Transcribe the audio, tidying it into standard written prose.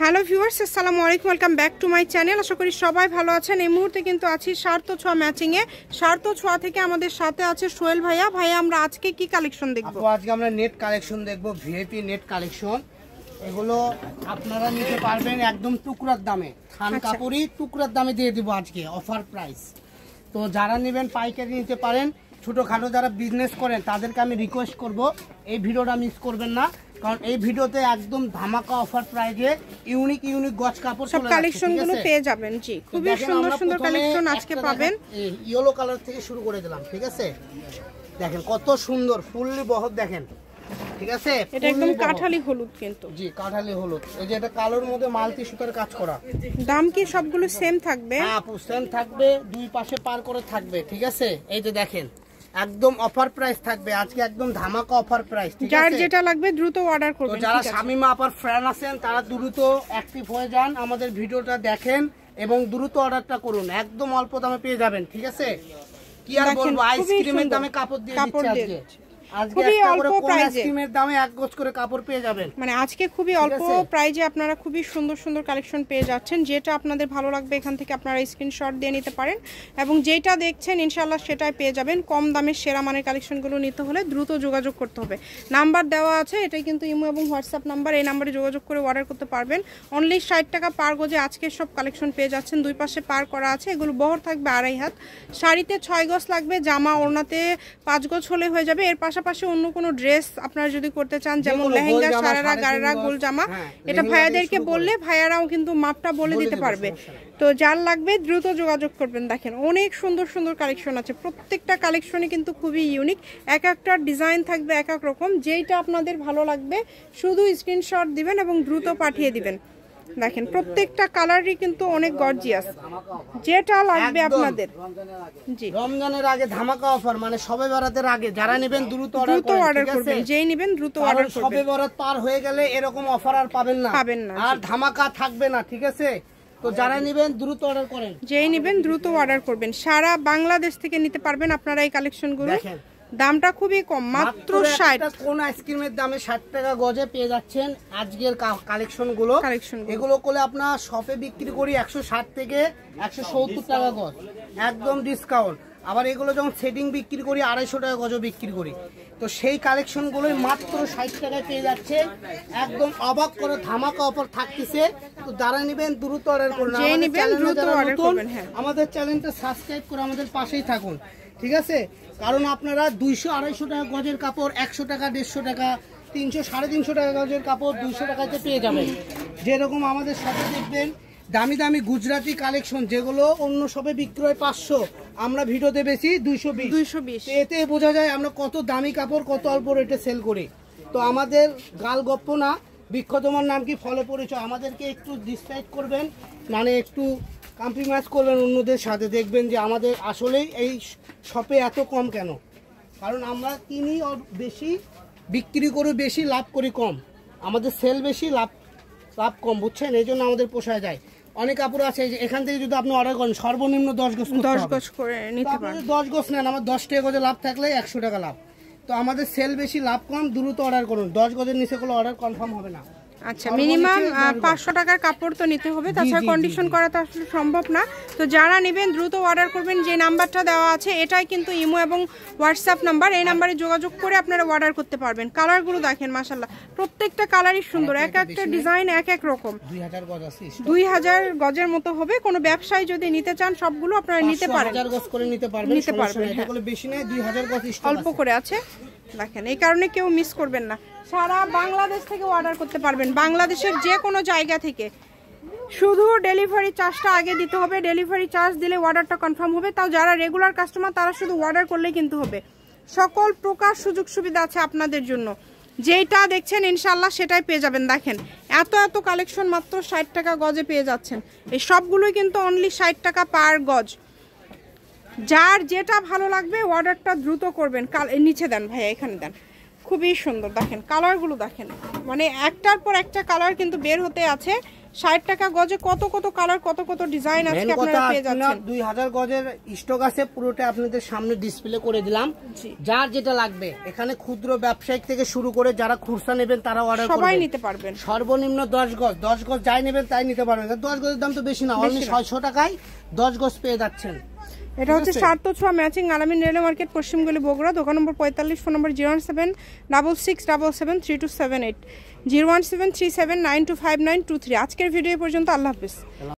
Hello viewers, আসসালামু আলাইকুম, welcome back to my channel. আশা করি সবাই ভালো আছেন। এই মুহূর্তে কিন্তু আছি সার্থ ছোঁয়া ম্যাচিংয়ে। সার্থ ছোঁয়া থেকে আমাদের সাথে আছে সোহেল ভাইয়া। ভাইয়া, আমরা আজকে কি কালেকশন দেখবো? আজকে আমরা নেট কালেকশন দেখবো, ভিআইপি নেট কালেকশন। এগুলো আপনারা নিতে পারবেন একদম টুকরার দামে, থান কাপড়ই টুকরার দামে দিয়ে দিব আজকে অফার প্রাইস। তো যারা নেবেন পাইকারি নিতে পারেন, ছোটোখাটো যারা বিজনেস করেন তাদেরকে আমি রিকোয়েস্ট করব এই ভিডিওটা মিস করবেন না, কারণ এই ভিডিওতে একদম ধামাকা অফার প্রাইজে ইউনিক গজ কাপড় সব কালেকশনগুলো পেয়ে যাবেন। জি, খুবই সুন্দর সুন্দর কালেকশন আজকে পাবেন। ইয়েলো কালার থেকে শুরু করে দিলাম, ঠিক আছে? দেখেন কত সুন্দর ফুললি বহর, দেখেন, ঠিক আছে? এটা একদম কাঠালি হলুদ কিন্তু। জি, কাঠালি হলুদ। এই যে এটা কালোর মধ্যে মাল্টি সুতার কাজ করা। দাম কি সবগুলো সেম থাকবে? হ্যাঁ, সেম থাকবে, দুই পাশে পার করে থাকবে, ঠিক আছে? এই যে দেখেন একদম অফার প্রাইস থাকবে আজকে, একদম ধামাকা অফার প্রাইস, ঠিক আছে? যার যেটা লাগবে দ্রুত অর্ডার করবেন। যারা শামিমা আপার ফ্যান আছেন তারা দ্রুত অ্যাক্টিভ হয়ে যান, আমাদের ভিডিওটা দেখেন এবং দ্রুত অর্ডারটা করুন, একদম অল্প দামে পেয়ে যাবেন, ঠিক আছে? কি আর বলবো, আইসক্রিমের দামে কাপড় দিয়ে দিচ্ছি আজকে। খুবই অল্প প্রাইজে দামে এক গজ করে কাপড় পেয়ে যাবেন। মানে আজকে খুবই অল্প প্রাইজে আপনারা খুবই সুন্দর সুন্দর কালেকশন পেয়ে যাচ্ছেন। যেটা আপনাদের ভালো লাগবে এখান থেকে আপনারা স্ক্রিনশট দিয়ে নিতে পারেন এবং যেটা দেখছেন ইনশাআল্লাহ সেটাই পেয়ে যাবেন। কম দামে সেরা মানের কালেকশনগুলো নিতে হলে দ্রুত যোগাযোগ করতে হবে। নাম্বার দেওয়া আছে, এটাই কিন্তু ইমো এবং হোয়াটসঅ্যাপ নাম্বার। এই নাম্বারে যোগাযোগ করে অর্ডার করতে পারবেন। অনলি 60 টাকা পার গজে আজকে সব কালেকশন পেয়ে যাচ্ছেন। দুই পাশে পার করা আছে, এগুলো বহর থাকবে 2.5 হাত, শাড়িতে 6 গজ লাগবে, জামা ওড়নাতে 5 গজ হলে হয়ে যাবে। এর পাশাপাশি অন্য কোনো ড্রেস আপনারা যদি করতে চান, যেমন লেহেঙ্গা, সারারা, গারারা, গোল জামা, এটা ভাইয়াদেরকে বললে ভাইয়ারাও কিন্তু মাপটা বলে দিতে পারবে। তো যার লাগবে দ্রুত যোগাযোগ করবেন। দেখেন অনেক সুন্দর সুন্দর কালেকশন আছে, প্রত্যেকটা কালেকশনই কিন্তু খুবই ইউনিক। এক একটা ডিজাইন থাকবে এক এক রকম। যেইটা আপনাদের ভালো লাগবে শুধু স্ক্রিনশট দিবেন এবং দ্রুত পাঠিয়ে দিবেন। দেখেন প্রত্যেকটা কালারই কিন্তু অনেক গর্জিয়াস, যেটা লাগবে আপনাদের। জি, রমজানের আগে ধামাকা অফার, মানে শবে বরাতের আগে যারা নেবেন দ্রুত অর্ডার করবেন। যেই নেবেন দ্রুত অর্ডার করবেন। শবে বরাত পার হয়ে গেলে এরকম অফার আর পাবেন না, আর ধামাকা থাকবে না, ঠিক আছে? তো যারা নেবেন দ্রুত অর্ডার করেন, যেই নেবেন দ্রুত অর্ডার করবেন। সারা বাংলাদেশ থেকে নিতে পারবেন আপনারা এই কালেকশনগুলো। দামটা খুবই কম, মাত্র 60। কোন আইসক্রিমের দামে 60 টাকা গজে পেয়ে যাচ্ছেন আজকের কালেকশনগুলো। এগুলো করলে আপনার শপে বিক্রি করি 160 থেকে 170 টাকা গজ, একদম ডিসকাউন্ট। আবার এগুলো যখন সেটিং বিক্রি করি 250 টাকা গজও বিক্রি করি। তো সেই কালেকশনগুলোই মাত্র 60 টাকায় পেয়ে যাচ্ছে, একদম অবাক করে ধামাকা অফার থাকতেছে। তো যারা নেবেন দ্রুত অর্ডার করুন, আমাদের চ্যানেলটা সাবস্ক্রাইব করে আমাদের পাশেই থাকুন, ঠিক আছে? কারণ আপনারা 200-250 টাকা গজের কাপড় 100 টাকা, 150 টাকা, 300-350 টাকা গজের কাপড় 200 টাকাতে পেয়ে যাবেন। যেরকম আমাদের সাথে দেখবেন দামি দামি গুজরাটি কালেকশন, যেগুলো অন্য সবে বিক্রয় 500, আমরা ভিডিওতে বেশি 220। এতে বোঝা যায় আমরা কত দামি কাপড় কত অল্প রেটে সেল করি। তো আমাদের গাল গপ্প না, বৃক্ষ তোমার নাম কি ফলে পরিচয়। আমাদেরকে একটু ডিসলাইক করবেন, মানে একটু কম্প্রোমাইজ করবেন অন্যদের সাথে, দেখবেন যে আমাদের আসলেই এই শপে এত কম কেন। কারণ আমরা কিনি বেশি, বিক্রি করি বেশি, লাভ করি কম। আমাদের সেল বেশি, লাভ কম, বুঝছেন? এই জন্য আমাদের পোষায় যায়। অনেক কাপড় আছে এখান থেকে যদি আপনি অর্ডার করেন সর্বনিম্ন 10 গজ করে নিতে পারেন। 10 গজ নেন, আমার 10 টাকা গজে লাভ থাকলে 100 টাকা লাভ। তো আমাদের সেল বেশি, লাভ কম, দ্রুত অর্ডার করুন। 10 গজের নিচে কোনো অর্ডার কনফার্ম হবে না। আচ্ছা, মিনিমাম 500 টাকার কাপড় তো নিতে হবে, তাছাড়া কন্ডিশন করা তো আসলে সম্ভব না। তো যারা নেবেন দ্রুত অর্ডার করবেন। যে নাম্বারটা দেওয়া আছে এটাই কিন্তু ইমো এবং হোয়াটসঅ্যাপ নাম্বার। এই নাম্বারে যোগাযোগ করে আপনারা অর্ডার করতে পারবেন। কালারগুলো দেখেন মাশাআল্লাহ, প্রত্যেকটা কালারই সুন্দর, এক একটা ডিজাইন এক এক রকম। 2000 গজের মতো হবে। কোনো ব্যবসায়ী যদি নিতে চান সবগুলো আপনারা নিতে পারেন, 1000 গজ করে নিতে পারবেন। এগুলো বেশি নয়, 2000 গজ অল্প করে আছে। দেখেন এই কারণে কেউ মিস করবেন না। সারা বাংলাদেশ থেকে অর্ডার করতে পারবেন, বাংলাদেশের যে কোনো জায়গা থেকে। শুধু ডেলিভারি চার্জটা আগে দিতে হবে, ডেলিভারি চার্জ দিলে অর্ডারটা কনফার্ম হবে। তাও যারা রেগুলার কাস্টমার তারা শুধু অর্ডার করলেই কিন্তু হবে। সকল প্রকার সুযোগ সুবিধা আছে আপনাদের জন্য। যেইটা দেখছেন ইনশাআল্লাহ সেটাই পেয়ে যাবেন। দেখেন এত এত কালেকশন মাত্র 60 টাকা গজে পেয়ে যাচ্ছেন। এই সবগুলোই কিন্তু অনলি 60 টাকা পার গজ। যার যেটা ভালো লাগবে অর্ডারটা দ্রুত করবেন। নিচে দেন ভাইয়া, এখানে দেন, খুবই সুন্দর। দেখেন কালারগুলো দেখেন, মানে একটার পর একটা কালার কিন্তু বের হতে আছে। 60 টাকা গজে কত কত কালার, কত কত ডিজাইন আজকে আপনারা পেয়ে যাচ্ছেন। 2000 গজের স্টক আছে, পুরোটা আপনাদের সামনে ডিসপ্লে করে দিলাম। যার যেটা লাগবে এখানে ক্ষুদ্র ব্যবসায়িক থেকে শুরু করে যারা খুচরা নেবেন তারা অর্ডার করবেন, সবাই নিতে পারবেন। সর্বনিম্ন 10 গজ, 10 গজ যাই নেবেন তাই নিতে পারবেন। 10 গজের দাম তো বেশি না, অনলি 600 টাকায় 10 গজ পেয়ে যাচ্ছেন। এটা হচ্ছে সার্থ ছোঁয়া ম্যাচিং, আলামিন রেলওয়ে মার্কেট, পশ্চিমগলি, বগুড়া। দোকান নম্বর 45, ফোন নম্বর 01766773278, 01737925923। আজকের ভিডিও পর্যন্ত, আল্লাহ হাফেজ।